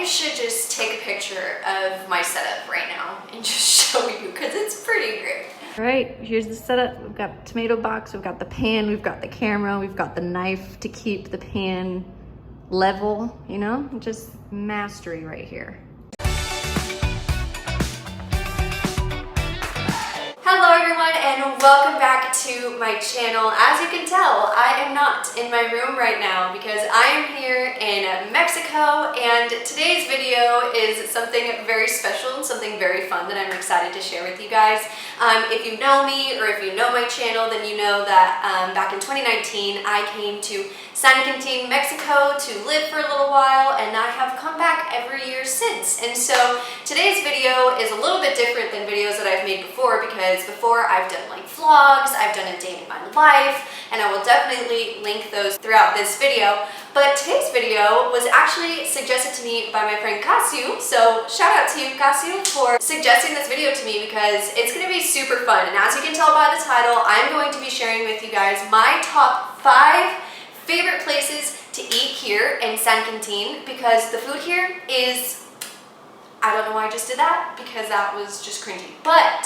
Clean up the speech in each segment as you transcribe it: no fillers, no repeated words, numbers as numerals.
I should just take a picture of my setup right now and just show you because it's pretty great. All right, here's the setup. We've got the tomato box, we've got the pan, we've got the camera, we've got the knife to keep the pan level, you know, just mastery right here. Hello everyone and welcome back to my channel. As you can tell, I am not in my room right now because I am here in Mexico, and today's video is something very special and something very fun that I'm excited to share with you guys. If you know me or if you know my channel, then you know that back in 2019 I came to San Quintín, Mexico to live for a little while, and I have come back every year since. And so today's video is a little bit different than videos that I've made before, because before I've done like vlogs, I've done a day in my life, and I will definitely link those throughout this video. But today's video was actually suggested to me by my friend Casu, so shout out to you, Casu, for suggesting this video to me because it's going to be super fun. And as you can tell by the title, I'm going to be sharing with you guys my top 5 favorite places to eat here in San Quintín, because the food here is, I don't know why I just did that, because that was just cringy, but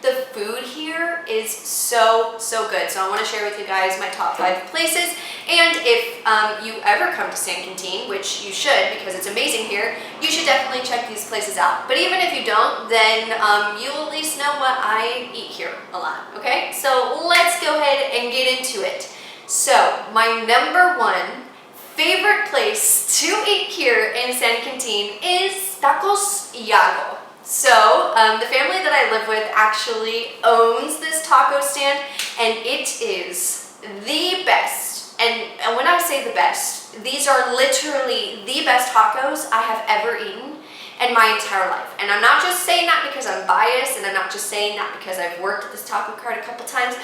the food here is so good. So I want to share with you guys my top 5 places, and if you ever come to San Quintín, which you should because it's amazing here, you should definitely check these places out. But even if you don't, then you'll at least know what I eat here a lot, okay? So let's go ahead and get into it. So, my number 1 favorite place to eat here in San Quintín is Tacos Yago. So, the family that I live with actually owns this taco stand, and it is the best. And when I say the best, these are literally the best tacos I have ever eaten in my entire life. And I'm not just saying that because I'm biased, and I'm not just saying that because I've worked at this taco cart a couple times.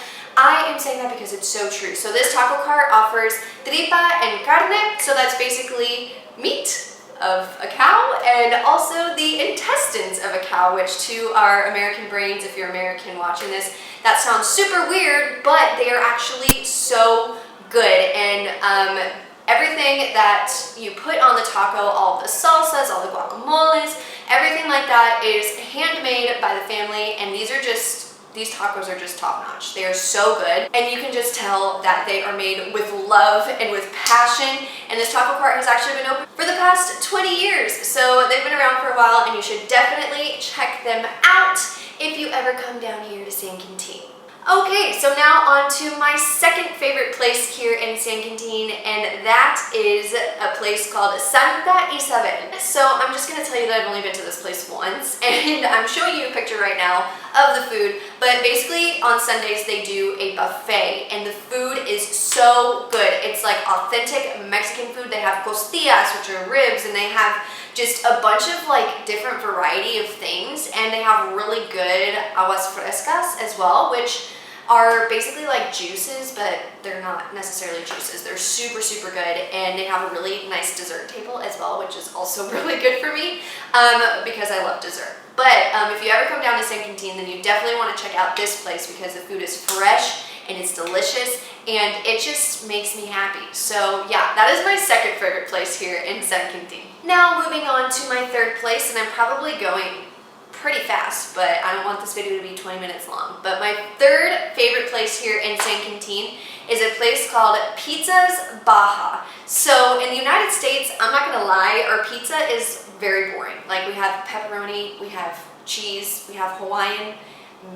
I am saying that because it's so true. So this taco cart offers tripa and carne, so that's basically meat of a cow, and also the intestines of a cow, which to our American brains, if you're American watching this, that sounds super weird, but they are actually so good. And everything that you put on the taco, all the salsas, all the guacamoles, everything like that is handmade by the family, and these tacos are just top-notch. They are so good, and you can just tell that they are made with love and with passion. And this taco cart has actually been open for the past 20 years, so they've been around for a while, and you should definitely check them out if you ever come down here to San Quintín. Okay, so now on to my second favorite place here in San Quintín, and that is a place called Santa Isabel. So I'm just going to tell you that I've only been to this place once, and I'm showing you a picture right now of the food, but basically on Sundays they do a buffet, and the food is so good. It's like authentic Mexican food. They have costillas, which are ribs, and they have just a bunch of like different variety of things, and they have really good aguas frescas as well, which are basically like juices, but they're not necessarily juices. They're super good, and they have a really nice dessert table as well, which is also really good for me because I love dessert. But if you ever come down to San Quintín, then you definitely want to check out this place because the food is fresh and it's delicious, and it just makes me happy. So yeah, that is my second favorite place here in San Quintín. Now moving on to my third place, and I'm probably going pretty fast, but I don't want this video to be 20 minutes long. But my third favorite place here in San Quintín is a place called Pizzas Baja. So in the United States, I'm not gonna lie, our pizza is very boring. Like, we have pepperoni, we have cheese, we have Hawaiian,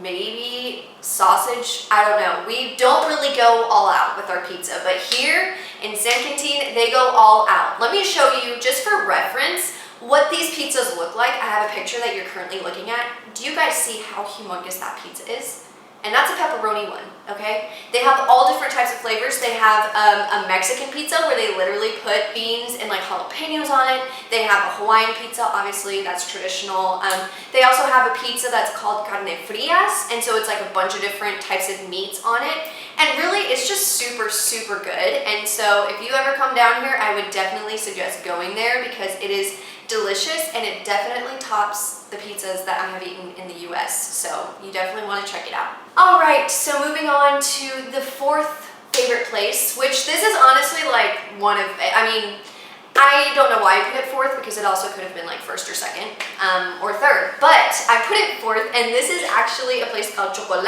maybe sausage, I don't know. We don't really go all out with our pizza, but here in San Quintín, they go all out. Let me show you, just for reference, what these pizzas look like. I have a picture that you're currently looking at. Do you guys see how humongous that pizza is? And that's a pepperoni one, okay? They have all different types of flavors. They have a Mexican pizza where they literally put beans and like jalapenos on it. They have a Hawaiian pizza, obviously, that's traditional. They also have a pizza that's called carne frias, and so it's like a bunch of different types of meats on it. And really, it's just super good. And so if you ever come down here, I would definitely suggest going there because it is delicious, and it definitely tops the pizzas that I have eaten in the US, so you definitely want to check it out. Alright, so moving on to the fourth favorite place, which this is honestly like one of, I mean, I don't know why I put it fourth, because it also could have been like first or second, or third, but I put it fourth, and this is actually a place called Chocolate,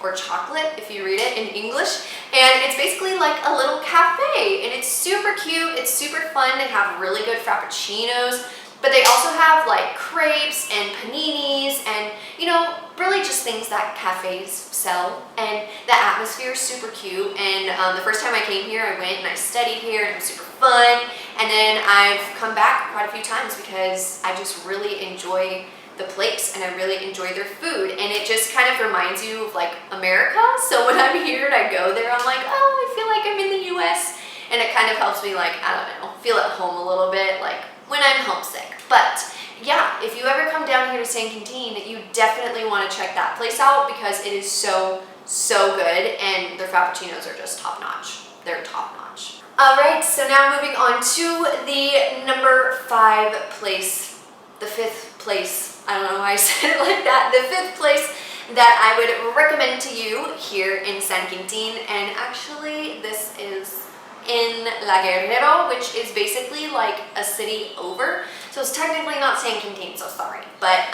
or chocolate if you read it in English, and it's basically like a little cafe, and it's super cute, it's super fun. They have really good frappuccinos, but they also have like crepes and paninis and, you know, really just things that cafes sell, and the atmosphere is super cute. And the first time I came here, I went and I studied here, and it was super fun, and then I've come back quite a few times because I just really enjoy the place, and I really enjoy their food, and it just kind of reminds you of like America. So when I'm here and I go there, I'm like, oh, I feel like I'm in the US, and it kind of helps me, like, I don't know, feel at home a little bit, like when I'm homesick. But yeah, if you ever come down here to San Quintin, you definitely want to check that place out because it is so good, and their frappuccinos are just top notch. They're top notch. All right, so now moving on to the number 5 place, the 5th place. I don't know why I said it like that. The 5th place that I would recommend to you here in San Quintin, and actually this is in La Guerrero, which is basically like a city over. So it's technically not San Quintin, so sorry. But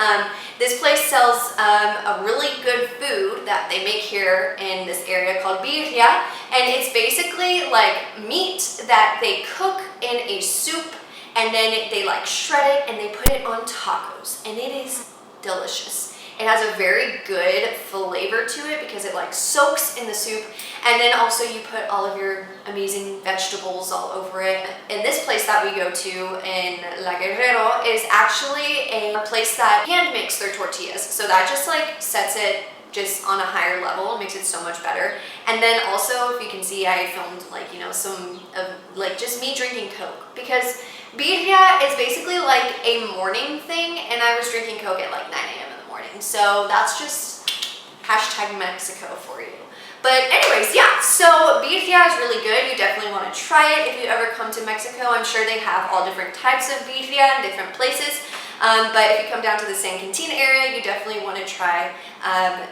this place sells a really good food that they make here in this area called birria, and it's basically like meat that they cook in a soup, and then they like shred it and they put it on tacos, and it is delicious. It has a very good flavor to it because it like soaks in the soup, and then also you put all of your amazing vegetables all over it. And this place that we go to in La Guerrero is actually a place that hand makes their tortillas, so that just like sets it just on a higher level and makes it so much better. And then also, if you can see, I filmed like, you know, some of like just me drinking Coke, because birria is basically like a morning thing, and I was drinking Coke at like 9 a.m. in the morning. So that's just hashtag Mexico for you. But anyways, yeah, so birria is really good. You definitely want to try it if you ever come to Mexico. I'm sure they have all different types of birria in different places. But if you come down to the San Quintin area, you definitely want to try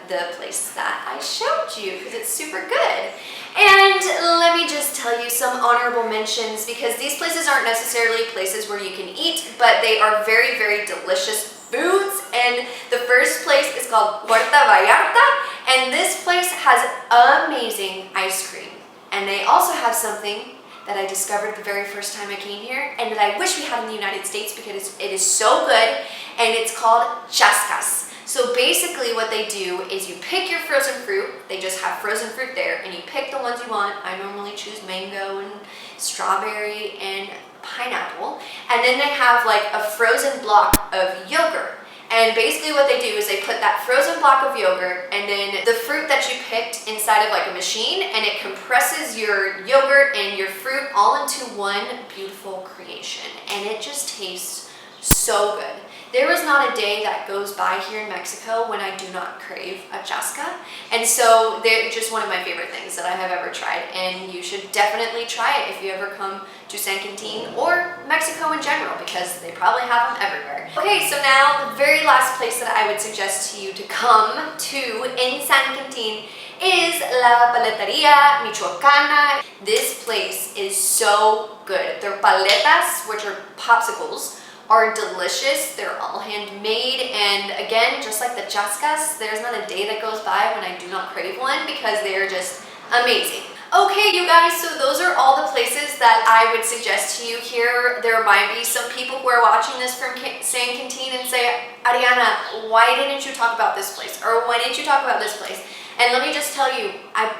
the place that I showed you because it's super good. And let me just tell you some honorable mentions, because these places aren't necessarily places where you can eat, but they are very delicious foods. And the first place is called Puerto Vallarta, and this place has amazing ice cream. And they also have something that I discovered the very first time I came here, and that I wish we had in the United States because it is so good, and it's called chascas. So basically what they do is you pick your frozen fruit, they just have frozen fruit there, and you pick the ones you want. I normally choose mango and strawberry and pineapple, and then they have like a frozen block of yogurt. And basically what they do is they put that frozen block of yogurt and then the fruit that you picked inside of like a machine, and it compresses your yogurt and your fruit all into one beautiful creation. And it just tastes so good. There is not a day that goes by here in Mexico when I do not crave a chasca. And so they're just one of my favorite things that I have ever tried. And you should definitely try it if you ever come to San Quintin or Mexico in general, because they probably have them everywhere. Okay, so now the very last place that I would suggest to you to come to in San Quintin is La Paleteria Michoacana. This place is so good. Their paletas, which are popsicles, are delicious. They're all handmade, and again, just like the chascas, there's not a day that goes by when I do not crave one because they are just amazing. Okay, you guys, so those are all the places that I would suggest to you here. There might be some people who are watching this from San Quintin and say, Ariana, why didn't you talk about this place? Or why didn't you talk about this place? And let me just tell you, I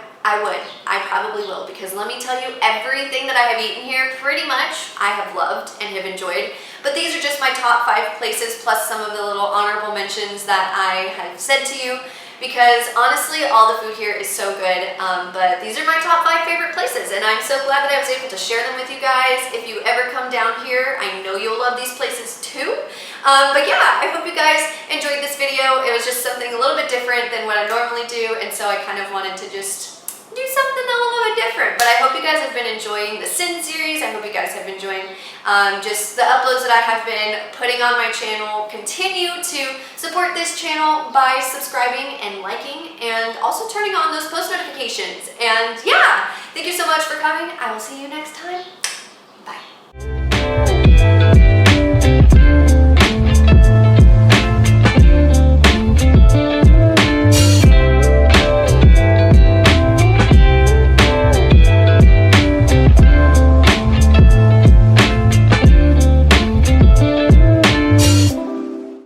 probably will, because let me tell you, everything that I have eaten here, pretty much, I have loved and have enjoyed. But these are just my top 5 places, plus some of the little honorable mentions that I have said to you, because honestly, all the food here is so good. But these are my top 5 favorite places, and I'm so glad that I was able to share them with you guys. If you ever come down here, I know you'll love these places too. But yeah, I hope you guys enjoyed this video. It was just something a little bit different than what I normally do, and so I kind of wanted to just do something a little bit different. But I hope you guys have been enjoying the Sin series. I hope you guys have been enjoying just the uploads that I have been putting on my channel. Continue to support this channel by subscribing and liking, and also turning on those post notifications. And yeah, thank you so much for coming. I will see you next time.